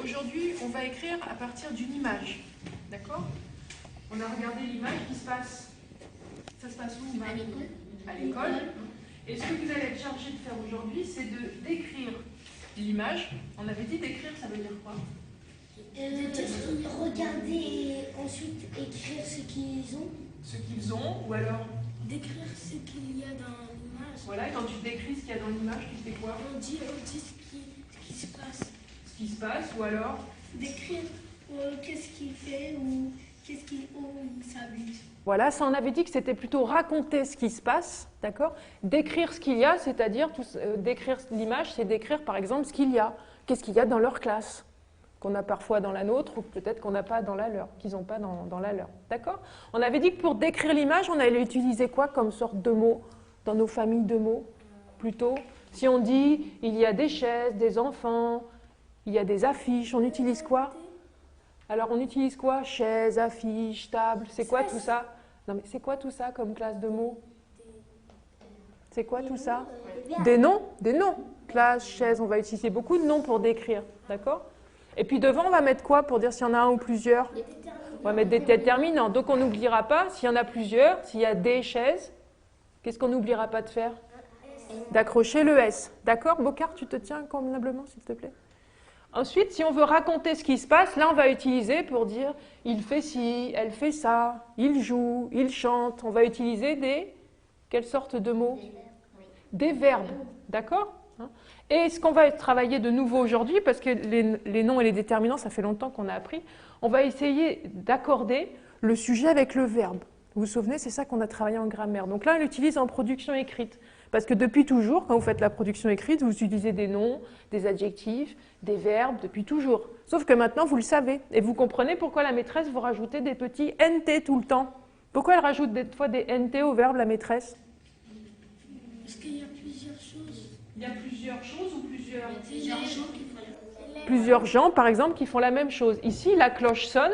aujourd'hui, on va écrire à partir d'une image. D'accord? On a regardé l'image qui se passe. Ça se passe où? À l'école. À l'école. Et ce que vous allez être chargé de faire aujourd'hui, c'est de décrire l'image. On avait dit décrire, ça veut dire quoi? Regarder et ensuite écrire ce qu'ils ont. Ce qu'ils ont, ou alors? Décrire ce qu'il y a dans l'image. Voilà, quand tu décris ce qu'il y a dans l'image, tu fais quoi? On dit ce qui se passe. Ce qui se passe, ou alors? Décrire qu'est-ce qu'il fait ou qu'est-ce qu'il où il s'habite. Voilà, ça on avait dit que c'était plutôt raconter ce qui se passe, d'accord? Décrire ce qu'il y a, c'est-à-dire décrire l'image, c'est décrire par exemple ce qu'il y a. Qu'est-ce qu'il y a dans leur classe, qu'on a parfois dans la nôtre ou peut-être qu'on n'a pas dans la leur, qu'ils n'ont pas dans la leur, d'accord? On avait dit que pour décrire l'image, on allait utiliser quoi comme sorte de mots dans nos familles de mots, plutôt? Si on dit il y a des chaises, des enfants, il y a des affiches, on utilise quoi? Alors on utilise quoi? Chaise, affiche, table, c'est quoi tout ça? Non mais c'est quoi tout ça comme classe de mots? C'est quoi tout ça? Des noms, des noms. Classe, chaise, on va utiliser beaucoup de noms pour décrire, d'accord? Et puis devant, on va mettre quoi pour dire s'il y en a un ou plusieurs? On va mettre des déterminants. Donc on n'oubliera pas, s'il y en a plusieurs, s'il y a des chaises, qu'est-ce qu'on n'oubliera pas de faire? D'accrocher le S. D'accord? Bocard, tu te tiens convenablement, s'il te plaît? Ensuite, si on veut raconter ce qui se passe, là on va utiliser pour dire il fait ci, elle fait ça, il joue, il chante. On va utiliser quelles sortes de mots? Des verbes, d'accord? Et ce qu'on va travailler de nouveau aujourd'hui, parce que les noms et les déterminants, ça fait longtemps qu'on a appris, on va essayer d'accorder le sujet avec le verbe. Vous vous souvenez, c'est ça qu'on a travaillé en grammaire. Donc là, on l'utilise en production écrite. Parce que depuis toujours, quand vous faites la production écrite, vous utilisez des noms, des adjectifs, des verbes, depuis toujours. Sauf que maintenant, vous le savez. Et vous comprenez pourquoi la maîtresse vous rajoutez des petits NT tout le temps. Pourquoi elle rajoute des fois des NT au verbe, la maîtresse? Parce qu'il y a plusieurs choses. Il y a plusieurs choses ou plusieurs? Plusieurs gens, par exemple, qui font la même chose. Ici, la cloche sonne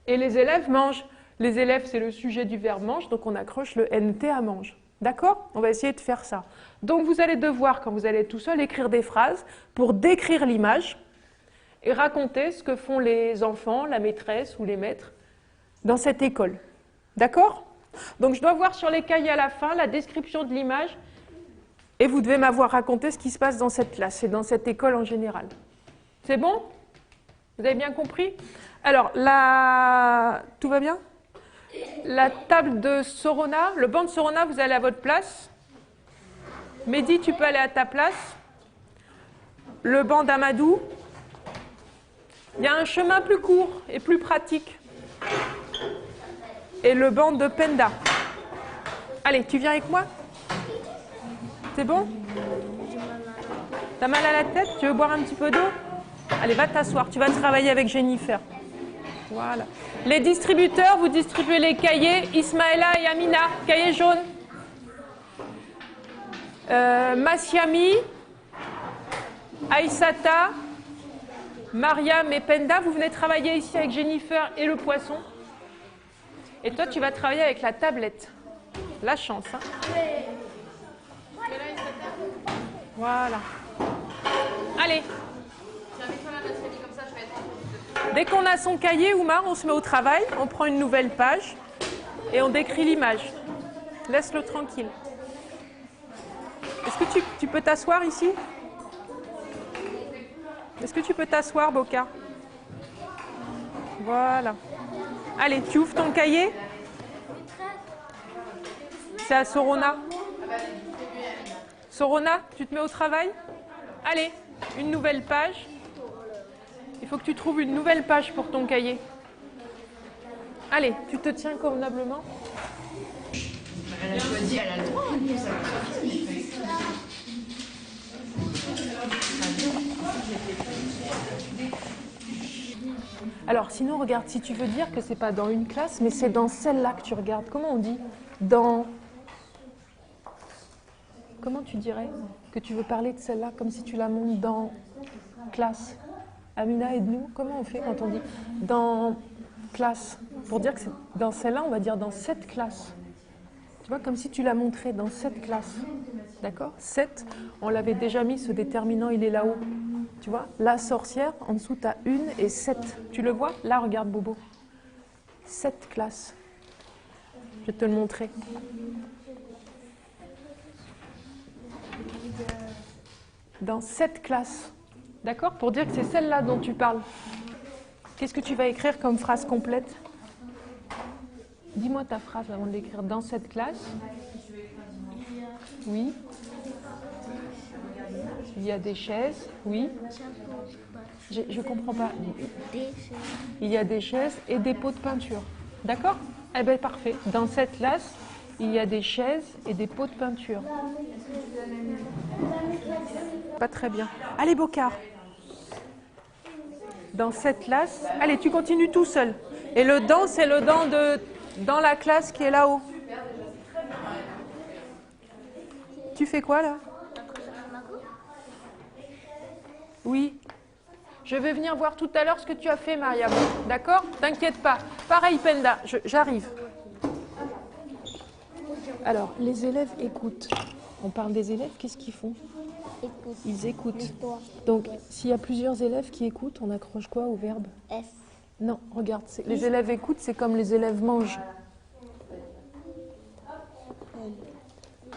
et les élèves mangent. Les élèves, c'est le sujet du verbe mange, donc on accroche le NT à mange. D'accord? On va essayer de faire ça. Donc vous allez devoir, quand vous allez être tout seul, écrire des phrases pour décrire l'image et raconter ce que font les enfants, la maîtresse ou les maîtres dans cette école. D'accord? Donc je dois voir sur les cahiers à la fin la description de l'image et vous devez m'avoir raconté ce qui se passe dans cette classe et dans cette école en général. C'est bon? Vous avez bien compris? Alors, tout va bien? La table de Sorona, le banc de Sorona, vous allez à votre place. Mehdi, tu peux aller à ta place. Le banc d'Amadou. Il y a un chemin plus court et plus pratique. Et le banc de Penda. Allez, tu viens avec moi? C'est bon? T'as mal à la tête? Tu veux boire un petit peu d'eau? Allez, va t'asseoir, tu vas travailler avec Jennifer. Voilà. Les distributeurs, vous distribuez les cahiers. Ismaëla et Amina, cahier jaune. Massiami, Aïssata, Mariam et Penda, vous venez travailler ici avec Jennifer et le poisson. Et toi, tu vas travailler avec la tablette. La chance, hein? Voilà. Allez. Dès qu'on a son cahier, Oumar, on se met au travail, on prend une nouvelle page et on décrit l'image. Laisse-le tranquille. Est-ce que tu peux t'asseoir ici? Est-ce que tu peux t'asseoir, Boca? Voilà. Allez, tu ouvres ton cahier. C'est à Sorona. Sorona, tu te mets au travail? Allez, une nouvelle page. Il faut que tu trouves une nouvelle page pour ton cahier. Allez, tu te tiens convenablement. Elle a choisi, elle a le droit. Alors, sinon, regarde, si tu veux dire que c'est pas dans une classe, mais c'est dans celle-là que tu regardes. Comment on dit? Dans... Comment tu dirais que tu veux parler de celle-là, comme si tu la montes dans classe? Amina, aide-nous. Comment on fait quand on dit dans classe? Pour dire que c'est dans celle-là, on va dire dans cette classe. Tu vois, comme si tu la montrais dans cette classe. D'accord? 7, on l'avait déjà mis, ce déterminant, il est là-haut. Tu vois, la sorcière, en dessous, tu as 1 et 7. Tu le vois? Là, regarde, Bobo. 7 classes. Je vais te le montrer. Dans 7 classes. D'accord? Pour dire que c'est celle-là dont tu parles. Qu'est-ce que tu vas écrire comme phrase complète? Dis-moi ta phrase avant de l'écrire. Dans cette classe. Oui. Il y a des chaises. Oui. Je ne comprends pas. Il y a des chaises et des pots de peinture. D'accord? Eh bien, parfait. Dans cette classe, il y a des chaises et des pots de peinture. Pas très bien. Allez, Bocard. Dans cette classe. Allez, tu continues tout seul. Et le dans, c'est le dans la classe qui est là-haut. Tu fais quoi là? Oui. Je vais venir voir tout à l'heure ce que tu as fait, Mariam. D'accord? T'inquiète pas. Pareil, Penda, j'arrive. Alors, les élèves écoutent. On parle des élèves, qu'est-ce qu'ils font? Ils écoutent. Donc, s'il y a plusieurs élèves qui écoutent, on accroche quoi au verbe? F. Non, regarde, les élèves écoutent, c'est comme les élèves mangent.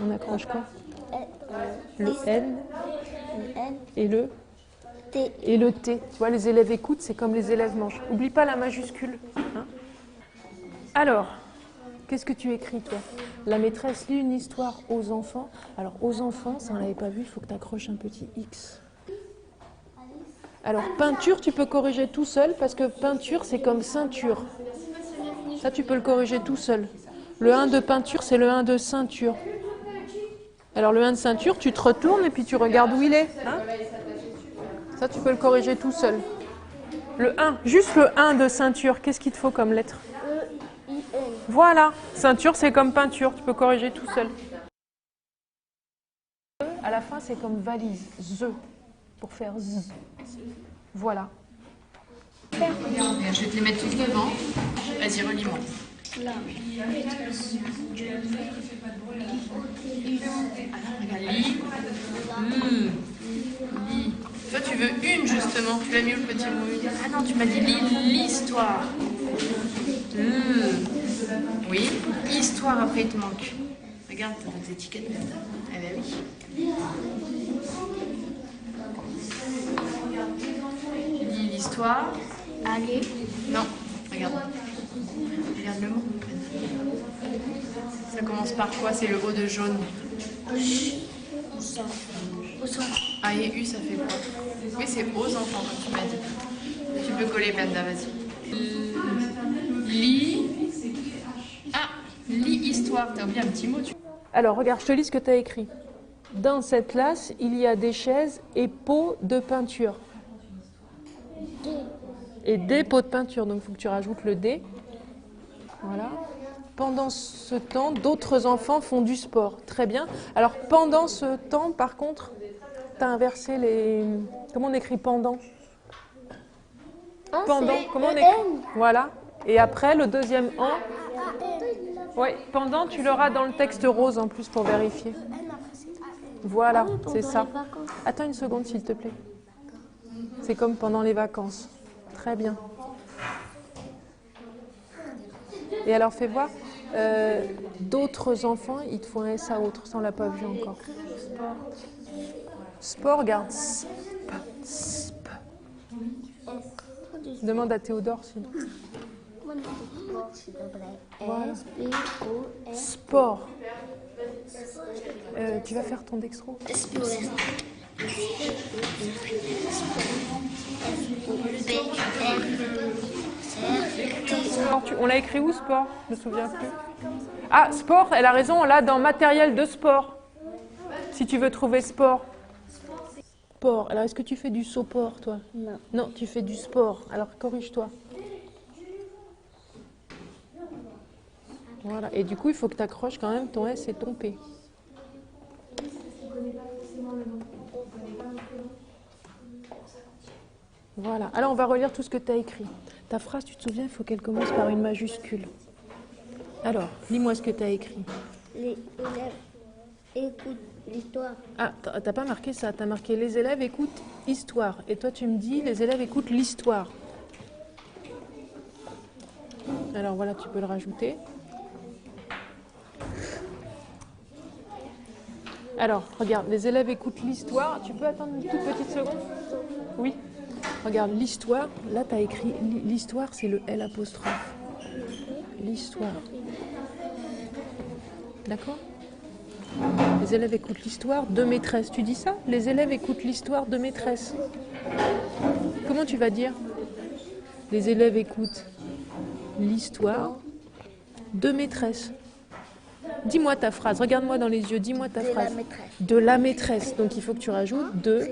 On accroche quoi? Le N et le T. Et le T. Tu vois, les élèves écoutent, c'est comme les élèves mangent. Oublie pas la majuscule. Hein? Alors, qu'est-ce que tu écris, toi? La maîtresse lit une histoire aux enfants. Alors, aux enfants, ça on l'avait pas vu, il faut que tu accroches un petit X. Alors, peinture, tu peux corriger tout seul, parce que peinture, c'est comme ceinture. Ça, tu peux le corriger tout seul. Le 1 de peinture, c'est le 1 de ceinture. Alors, le 1 de ceinture, tu te retournes et puis tu regardes où il est. Hein? Ça, tu peux le corriger tout seul. Le 1, juste le 1 de ceinture, qu'est-ce qu'il te faut comme lettre? E-I-N. Voilà, ceinture, c'est comme peinture, tu peux corriger tout seul. À la fin, c'est comme valise, ze, pour faire z. Voilà. Je vais te les mettre tous devant. Vas-y, relis-moi. Là. Regarde, lis. Lis. Toi, tu veux une, justement. Tu l'as mis au petit mot une. Ah non, tu m'as dit lis l'histoire. Oui, histoire, après, il te manque. Regarde, t'as des étiquettes maintenant. Eh ben oui. Lis l'histoire. Allez. Non, regarde. Regarde le mot. Ça commence par quoi? C'est le O de jaune. A et U, ça fait quoi? Oui, c'est aux enfants, comme tu m'as dit. Tu peux coller, Penda, vas-y. Lis. Ah, lis histoire. T'as oublié un petit mot, tu... Alors, regarde, je te lis ce que tu as écrit. Dans cette classe, il y a des chaises et pots de peinture. Et des pots de peinture, donc il faut que tu rajoutes le D. Voilà. Pendant ce temps, d'autres enfants font du sport. Très bien. Alors, pendant ce temps, par contre, tu as inversé les... Comment on écrit pendant? Pendant, comment on écrit? Voilà. Et après, le deuxième en. Oui, pendant, tu l'auras dans le texte rose en plus pour vérifier. Voilà, c'est ça. Attends une seconde, s'il te plaît. C'est comme pendant les vacances. Très bien. Et alors, fais voir. D'autres enfants, ils te font un S à autre. Ça, on l'a pas vu encore. Sport, regarde. Sp. Demande à Théodore, sinon. Voilà. Sport. Tu vas faire ton dextro? On l'a écrit où, sport? Je me souviens plus. Ah, sport, elle a raison, on l'a dans matériel de sport. Si tu veux trouver sport. Sport. Alors, est-ce que tu fais du saut-port, toi? Non. Non, tu fais du sport. Alors, corrige-toi. Voilà. Et du coup, il faut que tu accroches quand même ton S et ton P. Voilà. Alors, on va relire tout ce que tu as écrit. Ta phrase, tu te souviens, il faut qu'elle commence par une majuscule. Alors, lis-moi ce que tu as écrit. Les élèves écoutent L'histoire. Ah, t'as pas marqué ça, t'as marqué les élèves écoutent histoire. Et toi, tu me dis les élèves écoutent l'histoire. Alors voilà, tu peux le rajouter. Alors, regarde, les élèves écoutent l'histoire. Tu peux attendre une toute petite seconde? Oui. Regarde, l'histoire. Là, tu as écrit l'histoire, c'est le L apostrophe. L'histoire. D'accord? Les élèves écoutent l'histoire de maîtresse. Tu dis ça? Les élèves écoutent l'histoire de maîtresse. Comment tu vas dire? Les élèves écoutent l'histoire de maîtresse. Dis-moi ta phrase, regarde-moi dans les yeux, dis-moi ta phrase. De la maîtresse. De la maîtresse. Donc il faut que tu rajoutes de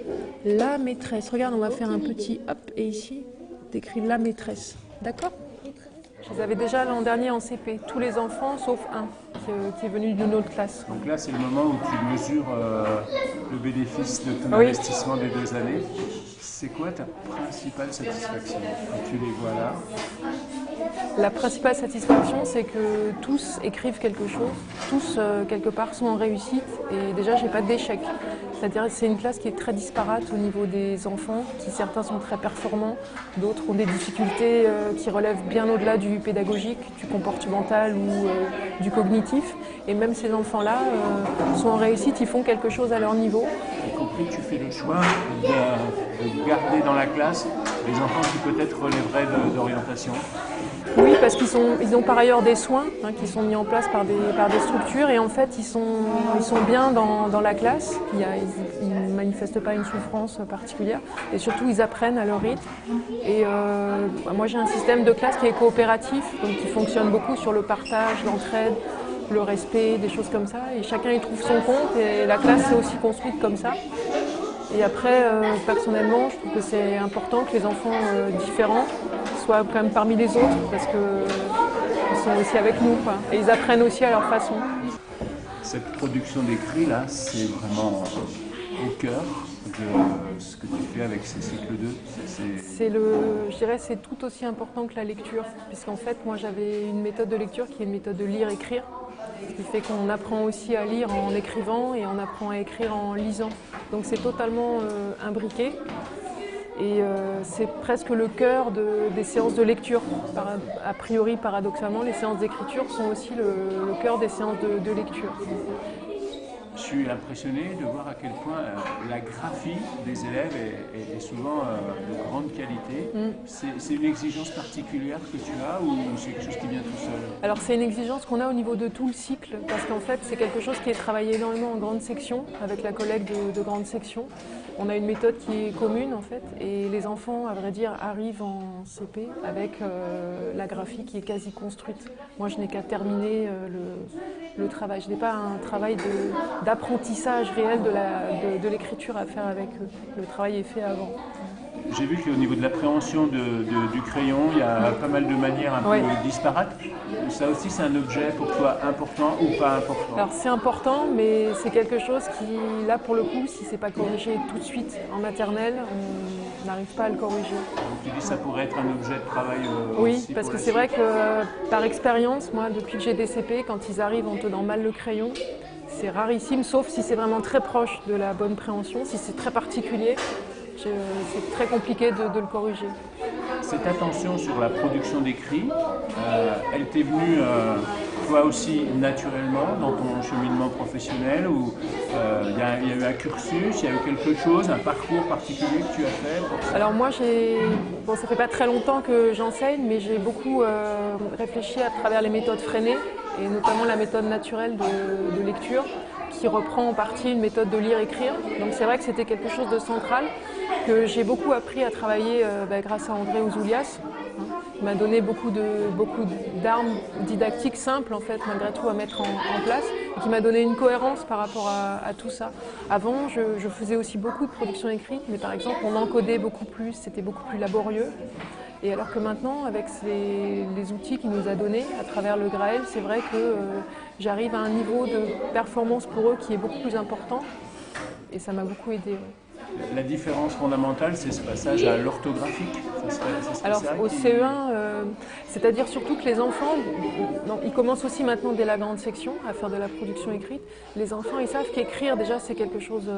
la maîtresse. Regarde, on va faire un petit hop et ici, t'écris la maîtresse. D'accord? Je les avais déjà l'an dernier en CP, tous les enfants sauf un qui est venu d'une autre classe. Donc là, c'est le moment où tu mesures le bénéfice de ton Oui. investissement des 2 années. C'est quoi ta principale satisfaction quand tu les vois là? La principale satisfaction, c'est que tous écrivent quelque chose, tous quelque part sont en réussite et déjà j'ai pas d'échec. C'est-à-dire que c'est une classe qui est très disparate au niveau des enfants, qui certains sont très performants, d'autres ont des difficultés qui relèvent bien au-delà du pédagogique, du comportemental ou du cognitif. Et même ces enfants-là sont en réussite, ils font quelque chose à leur niveau. Y compris que tu fais le choix de garder dans la classe les enfants qui peut-être relèveraient d'orientation. Oui, parce qu'ils ont par ailleurs des soins qui sont mis en place par des structures et en fait ils sont bien dans la classe, ils ne manifestent pas une souffrance particulière et surtout ils apprennent à leur rythme. Et moi j'ai un système de classe qui est coopératif, donc qui fonctionne beaucoup sur le partage, l'entraide, le respect, des choses comme ça et chacun y trouve son compte et la classe est aussi construite comme ça. Et après, personnellement, je trouve que c'est important que les enfants différents soient quand même parmi les autres parce qu'ils sont aussi avec nous, quoi. Et ils apprennent aussi à leur façon. Cette production d'écrit là, c'est vraiment au cœur de ce que tu fais avec ces cycles 2. Je dirais c'est tout aussi important que la lecture, puisqu'en fait, moi j'avais une méthode de lecture qui est une méthode de lire-écrire, ce qui fait qu'on apprend aussi à lire en écrivant et on apprend à écrire en lisant. Donc c'est totalement imbriqué et c'est presque le cœur des séances de lecture. A priori, paradoxalement, les séances d'écriture sont aussi le cœur des séances de lecture. Je suis impressionné de voir à quel point la graphie des élèves est souvent de grande qualité. C'est une exigence particulière que tu as ou c'est quelque chose qui vient tout seul? Alors c'est une exigence qu'on a au niveau de tout le cycle parce qu'en fait c'est quelque chose qui est travaillé énormément en grande section avec la collègue de grande section. On a une méthode qui est commune en fait et les enfants à vrai dire arrivent en CP avec la graphie qui est quasi construite. Moi je n'ai qu'à terminer le travail. Je n'ai pas un travail d'apprentissage réel de l'écriture à faire avec eux. Le travail est fait avant. J'ai vu qu'au niveau de l'appréhension du crayon, il y a pas mal de manières un peu disparates. Ça aussi, c'est un objet pour toi important ou pas important? Alors c'est important, mais c'est quelque chose qui, là pour le coup, si c'est pas corrigé tout de suite en maternelle, on n'arrive pas à le corriger. Donc tu dis que ça pourrait être un objet de travail Oui, aussi parce pour que la c'est vrai suite. que par expérience, moi, depuis que j'ai des CP, quand ils arrivent en tenant mal le crayon, c'est rarissime, sauf si c'est vraiment très proche de la bonne préhension, si c'est très particulier. C'est très compliqué de le corriger. Cette attention sur la production d'écrit, elle t'est venue toi aussi naturellement dans ton cheminement professionnel ou il y a eu un cursus, il y a eu quelque chose, un parcours particulier que tu as fait pour ça? Alors moi, ça fait pas très longtemps que j'enseigne, mais j'ai beaucoup réfléchi à travers les méthodes freinées et notamment la méthode naturelle de lecture qui reprend en partie une méthode de lire-écrire. Donc c'est vrai que c'était quelque chose de central que j'ai beaucoup appris à travailler grâce à André Ouzoulias. Il m'a donné beaucoup d'armes didactiques simples en fait malgré tout à mettre en place et qui m'a donné une cohérence par rapport à tout ça. Avant, je faisais aussi beaucoup de production écrite, mais par exemple on encodait beaucoup plus, c'était beaucoup plus laborieux. Et alors que maintenant, avec les outils qu'il nous a donnés à travers le Graël, c'est vrai que j'arrive à un niveau de performance pour eux qui est beaucoup plus important et ça m'a beaucoup aidé. La différence fondamentale, c'est ce passage à l'orthographique. Alors au CE1, c'est-à-dire surtout que les enfants, ils commencent aussi maintenant dès la grande section à faire de la production écrite. Les enfants, ils savent qu'écrire déjà c'est quelque chose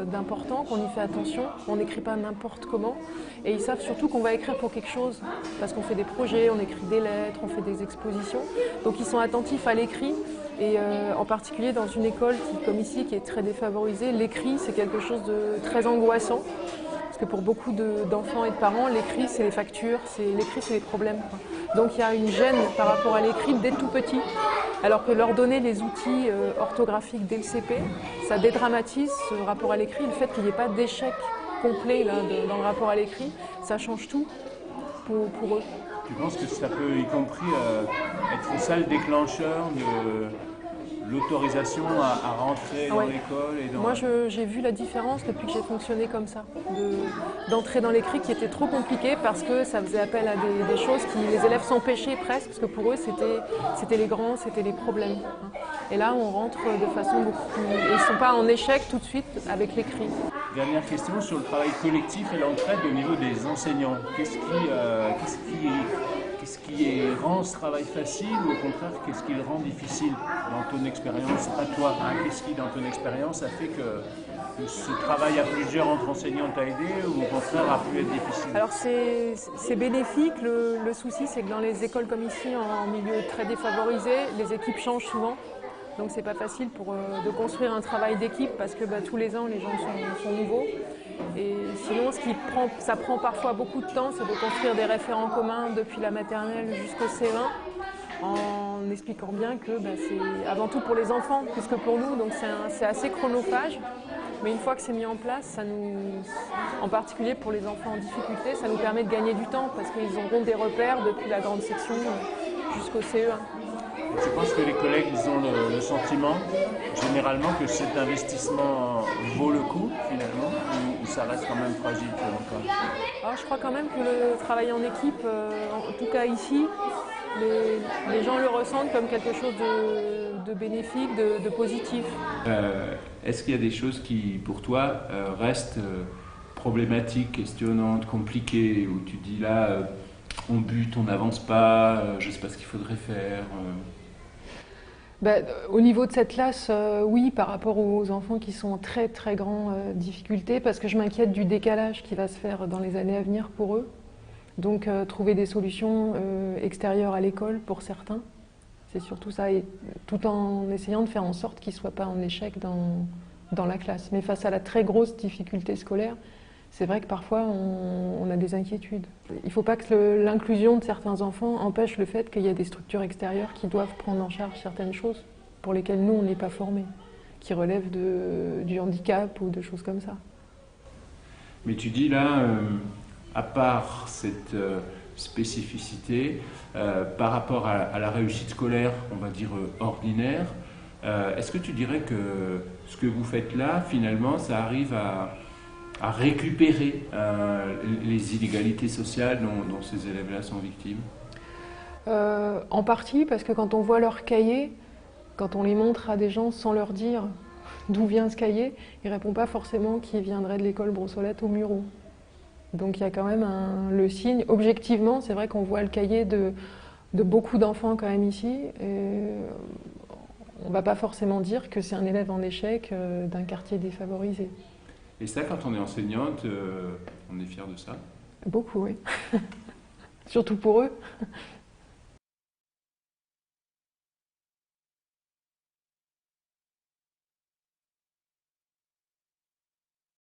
d'important, qu'on y fait attention, on n'écrit pas n'importe comment. Et ils savent surtout qu'on va écrire pour quelque chose, parce qu'on fait des projets, on écrit des lettres, on fait des expositions. Donc ils sont attentifs à l'écrit. Et en particulier dans une école comme ici qui est très défavorisée, l'écrit c'est quelque chose de très angoissant. Parce que pour beaucoup d'enfants et de parents, l'écrit c'est les factures, l'écrit c'est les problèmes, quoi. Donc il y a une gêne par rapport à l'écrit dès tout petit. Alors que leur donner les outils orthographiques dès le CP, ça dédramatise ce rapport à l'écrit. Le fait qu'il n'y ait pas d'échec complet là, dans le rapport à l'écrit, ça change tout pour eux. Tu penses que ça peut, y compris, être ça le déclencheur de l'autorisation à rentrer dans l'école et dans... Moi, j'ai vu la différence depuis que j'ai fonctionné comme ça, d'entrer dans l'écrit qui était trop compliqué parce que ça faisait appel à des choses qui les élèves s'empêchaient presque, parce que pour eux, c'était les grands, c'était les problèmes. Et là, on rentre de façon beaucoup plus... Ils ne sont pas en échec tout de suite avec l'écrit. Dernière question sur le travail collectif et l'entraide au niveau des enseignants. Qu'est-ce qui rend ce travail facile ou au contraire, qu'est-ce qui le rend difficile dans ton expérience à toi, hein? Qu'est-ce qui, dans ton expérience, a fait que ce travail à plusieurs entre enseignants t'a aidé ou au contraire a pu être difficile? Alors c'est bénéfique, le souci c'est que dans les écoles comme ici, en milieu très défavorisé, les équipes changent souvent. Donc c'est pas facile de construire un travail d'équipe parce que tous les ans les gens sont nouveaux. Et sinon, ça prend parfois beaucoup de temps, c'est de construire des référents communs depuis la maternelle jusqu'au CE1, en expliquant bien que c'est avant tout pour les enfants plus que pour nous, donc c'est assez chronophage. Mais une fois que c'est mis en place, en particulier pour les enfants en difficulté, ça nous permet de gagner du temps parce qu'ils auront des repères depuis la grande section jusqu'au CE1. Je pense que les collègues ils ont le sentiment, généralement, que cet investissement vaut le coup, finalement, ou ça reste quand même fragile pour l'enfant? Alors, je crois quand même que le travail en équipe, en tout cas ici, les gens le ressentent comme quelque chose de bénéfique, de positif. Est-ce qu'il y a des choses qui, pour toi, restent problématiques, questionnantes, compliquées, où tu dis là, on bute, on n'avance pas, je ne sais pas ce qu'il faudrait faire Au niveau de cette classe, oui, par rapport aux enfants qui sont en très très grande difficulté, parce que je m'inquiète du décalage qui va se faire dans les années à venir pour eux. Donc trouver des solutions extérieures à l'école pour certains, c'est surtout ça, et tout en essayant de faire en sorte qu'ils ne soient pas en échec dans la classe. Mais face à la très grosse difficulté scolaire, c'est vrai que parfois on a des inquiétudes. Il ne faut pas que l'inclusion de certains enfants empêche le fait qu'il y a des structures extérieures qui doivent prendre en charge certaines choses pour lesquelles nous on n'est pas formés, qui relèvent du handicap ou de choses comme ça. Mais tu dis là, à part cette spécificité, par rapport à la réussite scolaire, on va dire ordinaire, est-ce que tu dirais que ce que vous faites là, finalement, ça arrive à récupérer les inégalités sociales dont ces élèves-là sont victimes? En partie, parce que quand on voit leur cahier, quand on les montre à des gens sans leur dire d'où vient ce cahier, ils ne répondent pas forcément qu'ils viendraient de l'école Brossolette au Murau. Donc il y a quand même le signe. Objectivement, c'est vrai qu'on voit le cahier de beaucoup d'enfants quand même ici. Et on ne va pas forcément dire que c'est un élève en échec d'un quartier défavorisé. Et ça, quand on est enseignante, on est fier de ça? Beaucoup, oui. Surtout pour eux.